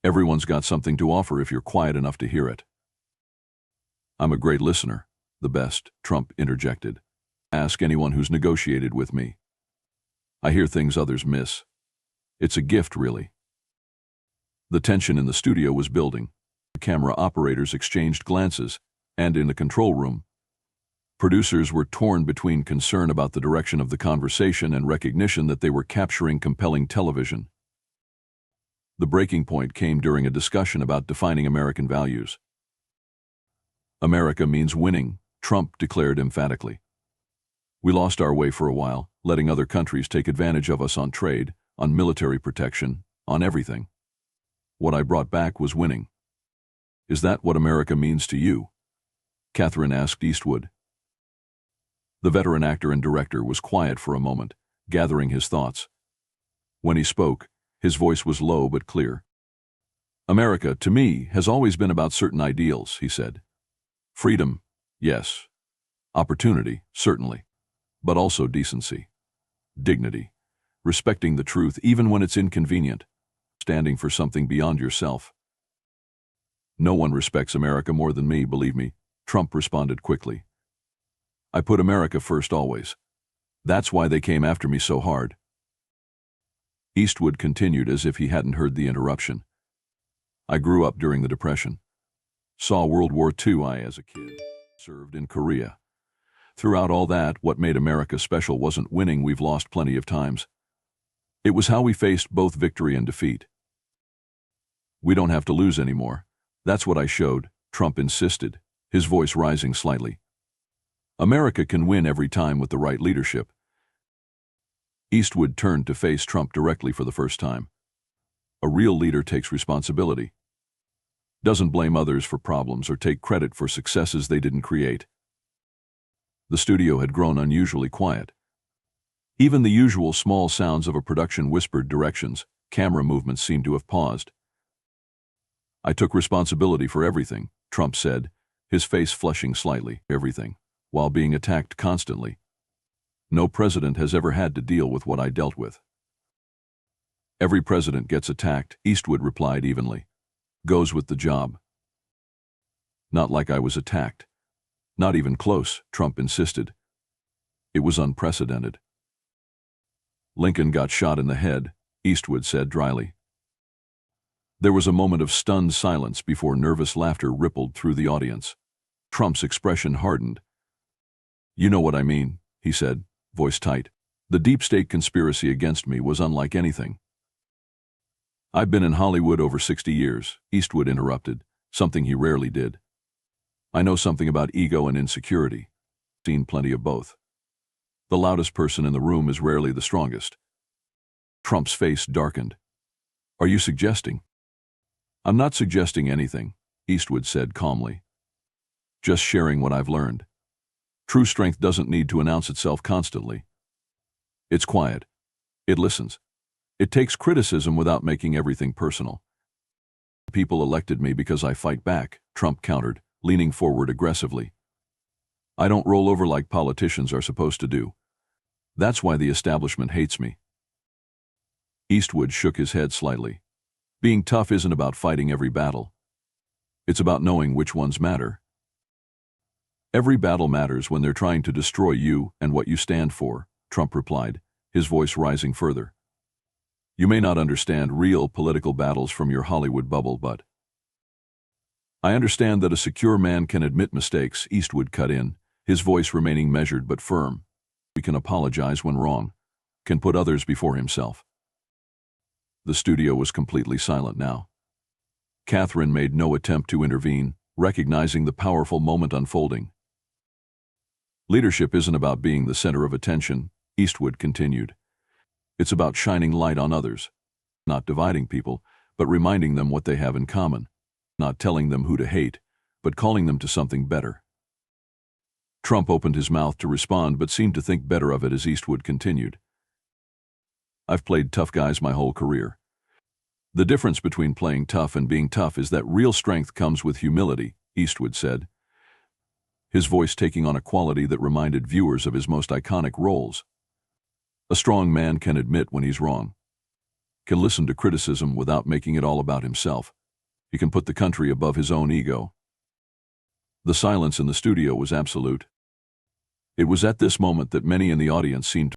Everyone's got something to offer if you're quiet enough to hear it. I'm a great listener, the best, Trump interjected. Ask anyone who's negotiated with me. I hear things others miss. It's a gift, really. The tension in the studio was building. The camera operators exchanged glances, and in the control room, producers were torn between concern about the direction of the conversation and recognition that they were capturing compelling television. The breaking point came during a discussion about defining American values. America means winning, Trump declared emphatically. We lost our way for a while, letting other countries take advantage of us on trade, on military protection, on everything. What I brought back was winning. Is that what America means to you? Catherine asked Eastwood. The veteran actor and director was quiet for a moment, gathering his thoughts. When he spoke, his voice was low but clear. America, to me, has always been about certain ideals, he said. Freedom, yes. Opportunity, certainly. But also decency, dignity, respecting the truth even when it's inconvenient, standing for something beyond yourself. No one respects America more than me, believe me, Trump responded quickly. I put America first always. That's why they came after me so hard. Eastwood continued as if he hadn't heard the interruption. I grew up during the Depression. Saw World War II as a kid. Served in Korea. Throughout all that, what made America special wasn't winning, we've lost plenty of times. It was how we faced both victory and defeat. We don't have to lose anymore. That's what I showed, Trump insisted, his voice rising slightly. America can win every time with the right leadership. Eastwood turned to face Trump directly for the first time. A real leader takes responsibility. Doesn't blame others for problems or take credit for successes they didn't create. The studio had grown unusually quiet. Even the usual small sounds of a production whispered directions, camera movements seemed to have paused. I took responsibility for everything, Trump said, his face flushing slightly, everything, while being attacked constantly. No president has ever had to deal with what I dealt with. Every president gets attacked, Eastwood replied evenly. Goes with the job. Not like I was attacked. Not even close, Trump insisted. It was unprecedented. Lincoln got shot in the head, Eastwood said dryly. There was a moment of stunned silence before nervous laughter rippled through the audience. Trump's expression hardened. You know what I mean, he said, voice tight. The deep state conspiracy against me was unlike anything. I've been in Hollywood over 60 years, Eastwood interrupted, something he rarely did. I know something about ego and insecurity. Seen plenty of both. The loudest person in the room is rarely the strongest. Trump's face darkened. Are you suggesting? I'm not suggesting anything, Eastwood said calmly. Just sharing what I've learned. True strength doesn't need to announce itself constantly. It's quiet. It listens. It takes criticism without making everything personal. People elected me because I fight back, Trump countered, leaning forward aggressively. I don't roll over like politicians are supposed to do. That's why the establishment hates me. Eastwood shook his head slightly. Being tough isn't about fighting every battle. It's about knowing which ones matter. Every battle matters when they're trying to destroy you and what you stand for, Trump replied, his voice rising further. You may not understand real political battles from your Hollywood bubble, but I understand that a secure man can admit mistakes, Eastwood cut in, his voice remaining measured but firm. He can apologize when wrong, can put others before himself. The studio was completely silent now. Catherine made no attempt to intervene, recognizing the powerful moment unfolding. Leadership isn't about being the center of attention, Eastwood continued. It's about shining light on others, not dividing people, but reminding them what they have in common. Not telling them who to hate, but calling them to something better. Trump opened his mouth to respond but seemed to think better of it as Eastwood continued. I've played tough guys my whole career. The difference between playing tough and being tough is that real strength comes with humility, Eastwood said, his voice taking on a quality that reminded viewers of his most iconic roles. A strong man can admit when he's wrong, can listen to criticism without making it all about himself. He can put the country above his own ego. The silence in the studio was absolute. It was at this moment that many in the audience seemed